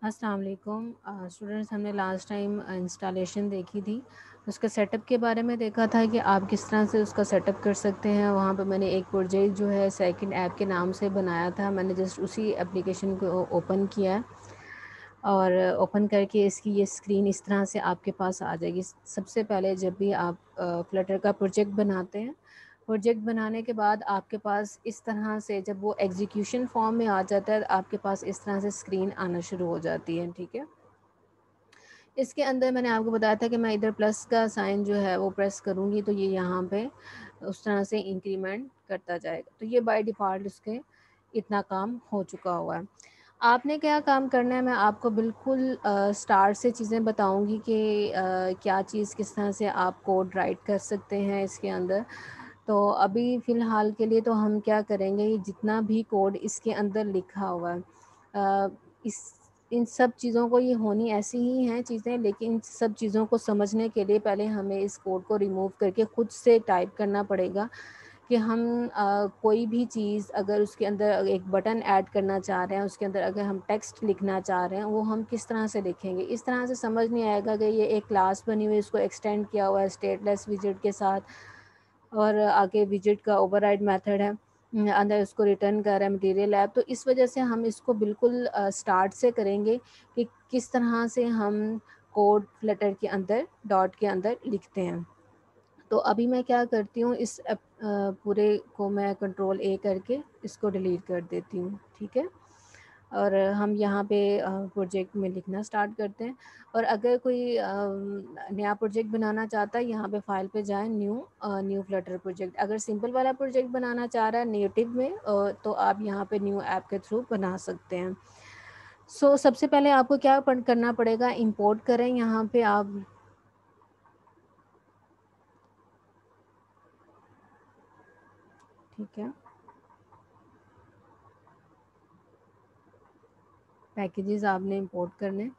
अस्सलाम वालेकुम स्टूडेंट्स, हमने लास्ट टाइम इंस्टॉलेशन देखी थी। उसका सेटअप के बारे में देखा था कि आप किस तरह से उसका सेटअप कर सकते हैं। वहाँ पे मैंने एक प्रोजेक्ट जो है सेकंड ऐप के नाम से बनाया था। मैंने जस्ट उसी एप्लीकेशन को ओपन किया है और ओपन करके इसकी ये स्क्रीन इस तरह से आपके पास आ जाएगी। सबसे पहले जब भी आप फ्लटर का प्रोजेक्ट बनाते हैं, प्रोजेक्ट बनाने के बाद आपके पास इस तरह से जब वो एग्जीक्यूशन फॉर्म में आ जाता है, आपके पास इस तरह से स्क्रीन आना शुरू हो जाती है। ठीक है, इसके अंदर मैंने आपको बताया था कि मैं इधर प्लस का साइन जो है वो प्रेस करूँगी तो ये यहाँ पे उस तरह से इंक्रीमेंट करता जाएगा। तो ये बाय डिफ़ॉल्ट इसके इतना काम हो चुका हुआ है। आपने क्या काम करना है, मैं आपको बिल्कुल स्टार्ट से चीज़ें बताऊँगी कि क्या चीज़ किस तरह से आप कोड राइट कर सकते हैं इसके अंदर। तो अभी फ़िलहाल के लिए तो हम क्या करेंगे, ये जितना भी कोड इसके अंदर लिखा हुआ है, इस इन सब चीज़ों को, ये होनी ऐसी ही हैं चीज़ें, लेकिन इन सब चीज़ों को समझने के लिए पहले हमें इस कोड को रिमूव करके खुद से टाइप करना पड़ेगा कि हम कोई भी चीज़ अगर उसके अंदर एक बटन ऐड करना चाह रहे हैं, उसके अंदर अगर हम टेक्स्ट लिखना चाह रहे हैं, वो हम किस तरह से लिखेंगे। इस तरह से समझ नहीं आएगा कि ये एक क्लास बनी हुई है, इसको एक्सटेंड किया हुआ है स्टेटलेस विजेट के साथ, और आगे विजेट का ओवरराइड मेथड है, अंदर उसको रिटर्न कर रहा है मटेरियल ऐप। तो इस वजह से हम इसको बिल्कुल स्टार्ट से करेंगे कि किस तरह से हम कोड फ्लटर के अंदर डॉट के अंदर लिखते हैं। तो अभी मैं क्या करती हूँ, इस पूरे को मैं कंट्रोल ए करके इसको डिलीट कर देती हूँ। ठीक है, और हम यहाँ पे प्रोजेक्ट में लिखना स्टार्ट करते हैं। और अगर कोई नया प्रोजेक्ट बनाना चाहता है, यहाँ पे फाइल पे जाएं, न्यू फ्लटर प्रोजेक्ट। अगर सिंपल वाला प्रोजेक्ट बनाना चाह रहा है नेटिव में, तो आप यहाँ पे न्यू ऐप के थ्रू बना सकते हैं। सबसे पहले आपको क्या करना पड़ेगा, इंपोर्ट करें यहाँ पे आप। ठीक है, पैकेजेस आपने इंपोर्ट करने।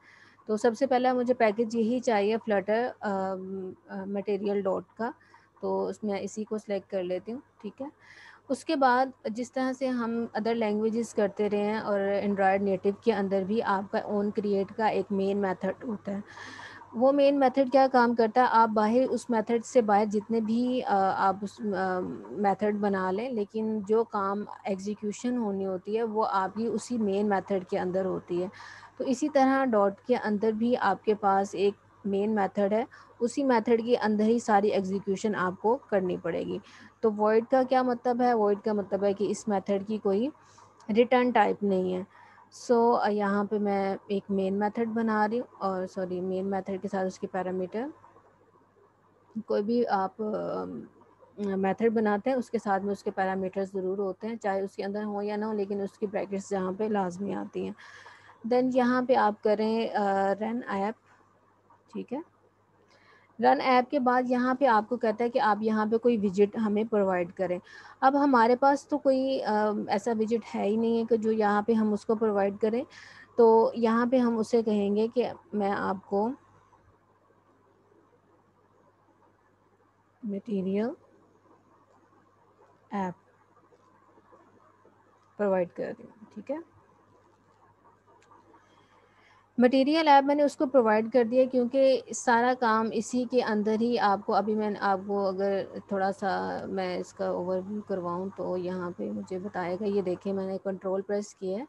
तो सबसे पहला मुझे पैकेज यही चाहिए, फ्लटर मटेरियल डॉट का। तो उसमें इसी को सिलेक्ट कर लेती हूँ। ठीक है, उसके बाद जिस तरह से हम अदर लैंग्वेजेस करते रहे हैं, और एंड्रॉयड नेटिव के अंदर भी आपका ओन क्रिएट का एक मेन मेथड होता है। वो मेन मेथड क्या काम करता है, आप बाहर उस मेथड से बाहर जितने भी आप उस मेथड बना लें, लेकिन जो काम एग्जीक्यूशन होनी होती है वो आपकी उसी मेन मेथड के अंदर होती है। तो इसी तरह डॉट के अंदर भी आपके पास एक मेन मेथड है, उसी मेथड के अंदर ही सारी एग्जीक्यूशन आपको करनी पड़ेगी। तो वॉइड का क्या मतलब है, वॉइड का मतलब है कि इस मेथड की कोई रिटर्न टाइप नहीं है। यहाँ पे मैं एक मेन मेथड बना रही हूँ, और सॉरी, मेन मेथड के साथ उसके पैरामीटर, कोई भी आप मेथड बनाते हैं उसके साथ में उसके पैरामीटर्स ज़रूर होते हैं, चाहे उसके अंदर हो या ना हो, लेकिन उसकी ब्रैकेट्स यहाँ पे लाजमी आती हैं। देन यहाँ पे आप करें रन ऐप। ठीक है, रन ऐप के बाद यहाँ पे आपको कहता है कि आप यहाँ पे कोई विजिट हमें प्रोवाइड करें। अब हमारे पास तो कोई ऐसा विजिट है ही नहीं है कि जो यहाँ पे हम उसको प्रोवाइड करें। तो यहाँ पे हम उसे कहेंगे कि मैं आपको मटेरियल ऐप प्रोवाइड कर रही हूँ। ठीक है, मटेरियल ऐप मैंने उसको प्रोवाइड कर दिया क्योंकि सारा काम इसी के अंदर ही आपको, अभी मैं आपको अगर थोड़ा सा मैं इसका ओवरव्यू करवाऊँ तो यहाँ पे मुझे बताएगा। ये देखिए, मैंने कंट्रोल प्रेस किया है,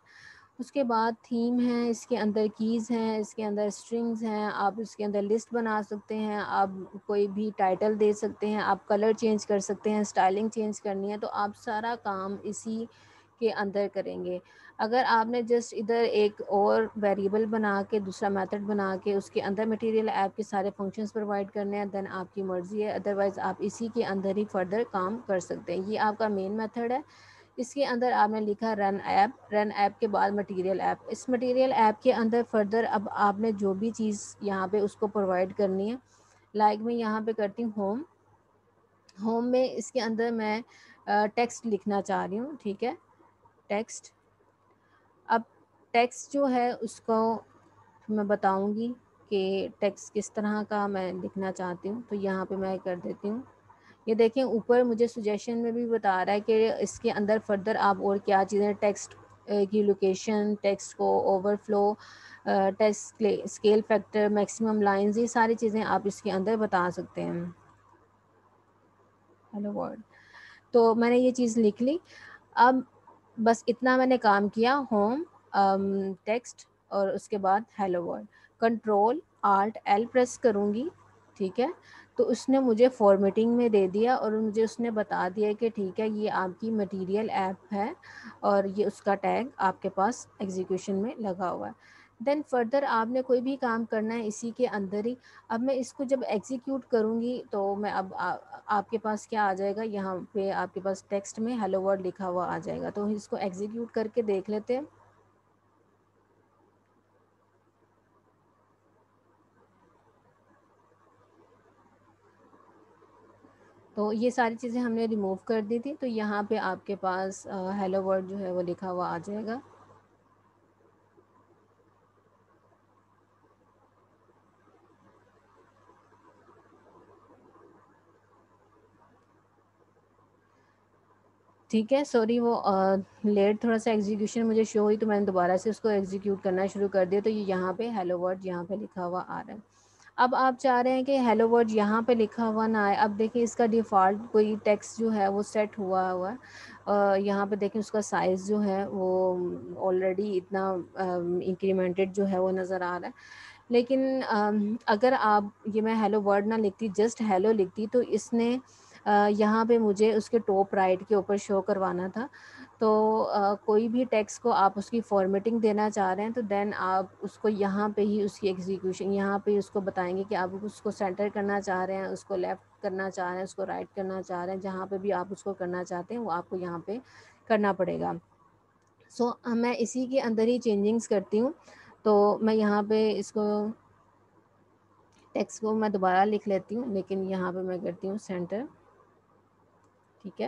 उसके बाद थीम है, इसके अंदर कीज़ हैं, इसके अंदर स्ट्रिंग्स हैं, आप इसके अंदर लिस्ट बना सकते हैं, आप कोई भी टाइटल दे सकते हैं, आप कलर चेंज कर सकते हैं, स्टाइलिंग चेंज करनी है, तो आप सारा काम इसी के अंदर करेंगे। अगर आपने जस्ट इधर एक और वेरिएबल बना के, दूसरा मेथड बना के उसके अंदर मटेरियल ऐप के सारे फंक्शंस प्रोवाइड करने हैं, देन आपकी मर्ज़ी है, अदरवाइज़ आप इसी के अंदर ही फर्दर काम कर सकते हैं। ये आपका मेन मेथड है। इसके अंदर आपने लिखा रन ऐप, रन ऐप के बाद मटेरियल ऐप। इस मटेरियल ऐप के अंदर फर्दर अब आपने जो भी चीज़ यहाँ पे उसको प्रोवाइड करनी है, लाइक मैं यहाँ पे करती हूँ होम। होम में इसके अंदर मैं टेक्स्ट लिखना चाह रही हूँ। ठीक है, टेक्स्ट। अब टेक्स्ट जो है उसको मैं बताऊँगी कि टेक्स्ट किस तरह का मैं लिखना चाहती हूँ। तो यहाँ पे मैं कर देती हूँ। ये देखें, ऊपर मुझे सजेशन में भी बता रहा है कि इसके अंदर फर्दर आप और क्या चीज़ें टेक्स्ट کی لوکیشن، ٹیکسٹ کو over flu, text scale factor, maximum lines, یہ ساری چیزیں آپ اس کے اندر بتا سکتے ہیں. Hello world. تو میں نے یہ چیز لکھ لی. اب بس اتنا میں نے کام کیا، ہوم، ٹیکسٹ، اور اس کے بعد hello world. Control alt L press کروں گی، ٹھیک ہے، تو اس نے مجھے فارمیٹنگ میں دے دیا اور مجھے اس نے بتا دیا کہ ٹھیک ہے یہ آپ کی مٹیریل ایپ ہے اور یہ اس کا ٹیگ آپ کے پاس ایگزیکیوشن میں لگا ہوا ہے. دین فردر آپ نے کوئی بھی کام کرنا ہے اسی کے اندر ہی. اب میں اس کو جب ایگزیکیوٹ کروں گی تو میں اب آپ کے پاس کیا آ جائے گا، یہاں پہ آپ کے پاس ٹیکسٹ میں ہیلو ورلڈ لکھا ہوا آ جائے گا. تو اس کو ایگزیکیوٹ کر کے دیکھ لیتے ہیں. تو یہ ساری چیزیں ہم نے ریموو کر دی تھی. تو یہاں پہ آپ کے پاس ہیلو ورلڈ جو ہے وہ لکھا ہوا آ جائے گا. ٹھیک ہے، سوری وہ لیٹ تھوڑا سا ایگزیکیوشن مجھے شو ہوئی تو میں نے دوبارہ سے اس کو ایگزیکیوٹ کرنا شروع کر دیا. تو یہ یہاں پہ ہیلو ورلڈ یہاں پہ لکھا ہوا آ رہا ہے. اب آپ چاہ رہے ہیں کہ ہیلو ورلڈ یہاں پہ لکھا ہوا نہ آئے. اب دیکھیں اس کا ڈیفالٹ کوئی ٹیکسٹ جو ہے وہ سیٹ ہوا ہے. یہاں پہ دیکھیں اس کا سائز جو ہے وہ آلریڈی اتنا انکریمنٹڈ جو ہے وہ نظر آ رہا ہے. لیکن اگر آپ یہ میں ہیلو ورلڈ نہ لکھتی، جسٹ ہیلو لکھتی، تو اس نے یہاں پہ مجھے اس کے ٹاپ رائٹ کے اوپر شو کروانا تھا. تو کوئی بھی ٹیکسٹ کو آپ اس کی فارمیٹنگ دینا چاہ رہے ہیں تو دین آپ اس کو یہاں پہ ہی اس کی ایگزیکیوشن یہاں پہ اس کو بتائیں گے کہ آپ اس کو سینٹر کرنا چاہ رہے ہیں، اس کو لیفٹ کرنا چاہ رہے ہیں، اس کو رائٹ کرنا چاہ رہے ہیں. جہاں پہ بھی آپ اس کو کرنا چاہتے ہیں وہ آپ کو یہاں پہ کرنا پڑے گا. سو میں اسی کے اندر ہی چینجنگز کرتی ہوں. تو میں یہاں پہ اس کو ٹیکسٹ کو میں دوبارہ لکھ لیتی ہوں، لیکن یہاں پہ میں کرتی ہوں سینٹر. ٹھیک ہے،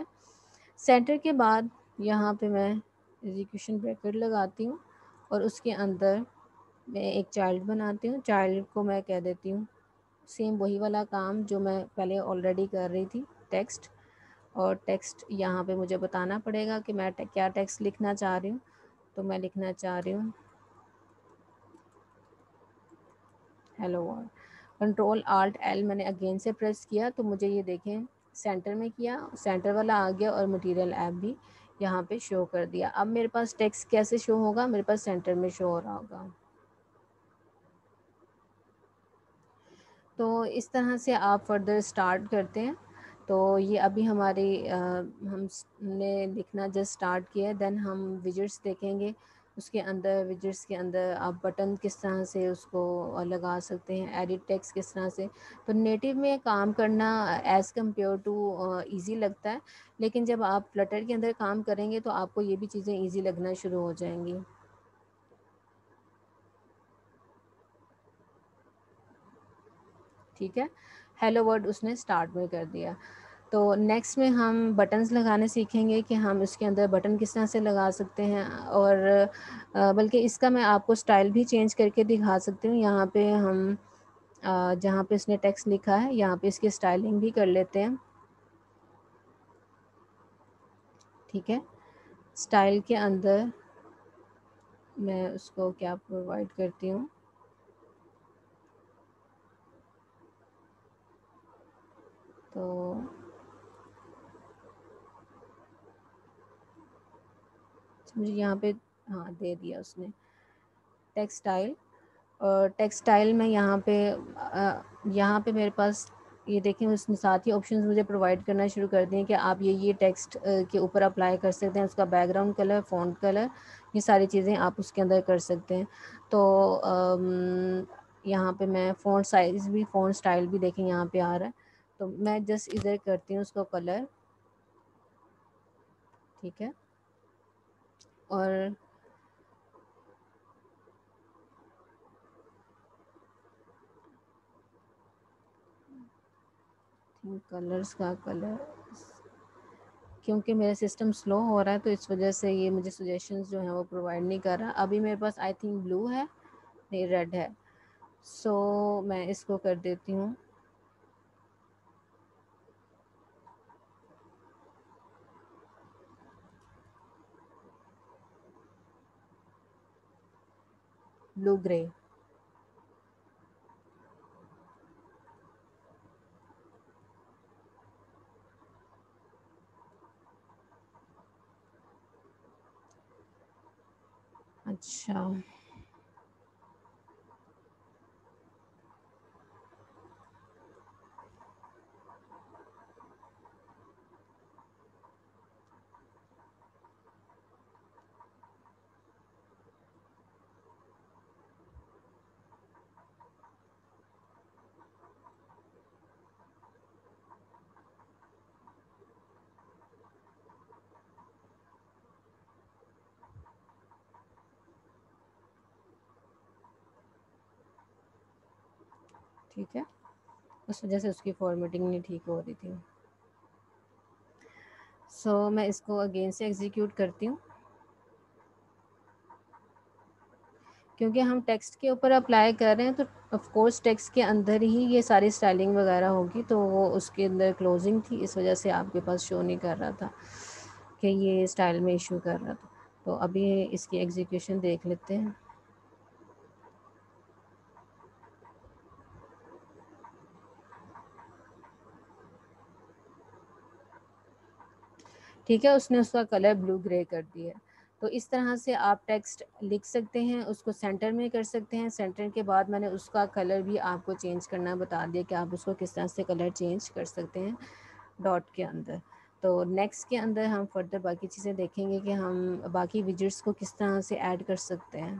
سینٹر کے بعد یہاں پہ میں ایگزیکیوشن بریکٹ لگاتی ہوں اور اس کے اندر میں ایک چائلڈ بناتی ہوں. چائلڈ کو میں کہہ دیتی ہوں سیم وہی والا کام جو میں پہلے آلریڈی کر رہی تھی، ٹیکسٹ. اور ٹیکسٹ یہاں پہ مجھے بتانا پڑے گا کہ میں کیا ٹیکسٹ لکھنا چاہ رہی ہوں. تو میں لکھنا چاہ رہی ہوں hello world. Control alt L میں نے اگین سے پریس کیا تو مجھے یہ دیکھیں سینٹر میں کیا، سینٹر والا آ گیا اور مٹیریل ایپ بھی یہاں پہ شو کر دیا. اب میرے پاس ٹیکسٹ کیسے شو ہوگا، میرے پاس سینٹر میں شو ہو رہا ہوگا. تو اس طرح سے آپ فردر اسٹارٹ کرتے ہیں. تو یہ ابھی ہماری ہم نے لکھنا جسٹ اسٹارٹ کیا ہے. دین ہم ویجٹس دیکھیں گے. اس کے اندر ویجٹس کے اندر آپ بٹن کس طرح سے اس کو لگا سکتے ہیں، ایڈٹ ٹیکسٹ کس طرح سے. تو نیٹیو میں کام کرنا ایز کمپیئر ٹو ایزی لگتا ہے، لیکن جب آپ فلٹر کے اندر کام کریں گے تو آپ کو یہ بھی چیزیں ایزی لگنا شروع ہو جائیں گی. ٹھیک ہے، ہیلو ورلڈ اس نے اسٹارٹ میں کر دیا. تو نیکسٹ میں ہم بٹنز لگانے سیکھیں گے کہ ہم اس کے اندر بٹن کس طرح سے لگا سکتے ہیں. اور بلکہ اس کا میں آپ کو اسٹائل بھی چینج کر کے دکھا سکتی ہوں. یہاں پہ ہم جہاں پہ اس نے ٹیکسٹ لکھا ہے یہاں پہ اس کی اسٹائلنگ بھی کر لیتے ہیں. ٹھیک ہے، اسٹائل کے اندر میں اس کو کیا پرووائڈ کرتی ہوں، تو مجھے یہاں پہ ہاں دے دیا اس نے ٹیکسٹائل. اور ٹیکسٹائل میں یہاں پہ میرے پاس یہ دیکھیں اس نے ساتھ ہی آپشنز مجھے پرووائڈ کرنا شروع کر دیں کہ آپ یہ ٹیکسٹ کے اوپر اپلائی کر سکتے ہیں. اس کا back ground colour, font colour, یہ ساری چیزیں آپ اس کے اندر کر سکتے ہیں. تو یہاں پہ میں فونٹ سائز بھی، فونٹ اسٹائل بھی دیکھیں یہاں پہ آ رہا ہے. تو میں جسٹ ادھر کرتی ہوں اس کو کلر. ٹھیک ہے، اور کلرز کا کلر کیونکہ میرا سسٹم سلو ہو رہا ہے تو اس وجہ سے یہ مجھے سجیشنز جو ہیں وہ پرووائڈ نہیں کر رہا. ابھی میرے پاس آئی تھنک بلو ہے، نہیں ریڈ ہے. سو میں اس کو کر دیتی ہوں ब्लू ग्रे। अच्छा ٹھیک ہے، اس وجہ سے اس کی فارمیٹنگ نہیں ٹھیک ہو رہی تھی. سو میں اس کو اگین سے ایگزیکیوٹ کرتی ہوں، کیونکہ ہم ٹیکسٹ کے اوپر اپلائی کر رہے ہیں تو آف کورس ٹیکسٹ کے اندر ہی یہ ساری اسٹائلنگ وغیرہ ہوگی، تو وہ اس کے اندر کلوزنگ تھی، اس وجہ سے آپ کے پاس شو نہیں کر رہا تھا کہ یہ اسٹائل میں ایشو کر رہا تھا. تو ابھی اس کی ایگزیکیوشن دیکھ لیتے ہیں. ٹھیک ہے، اس نے اس کا کلر بلو گرے کر دیا. تو اس طرح سے آپ ٹیکسٹ لکھ سکتے ہیں، اس کو سینٹر میں کر سکتے ہیں. سینٹر کے بعد میں نے اس کا کلر بھی آپ کو چینج کرنا بتا دیا کہ آپ اس کو کس طرح سے کلر چینج کر سکتے ہیں ڈاٹ کے اندر. تو نیکسٹ کے اندر ہم فردر باقی چیزیں دیکھیں گے کہ ہم باقی ویجٹس کو کس طرح سے ایڈ کر سکتے ہیں.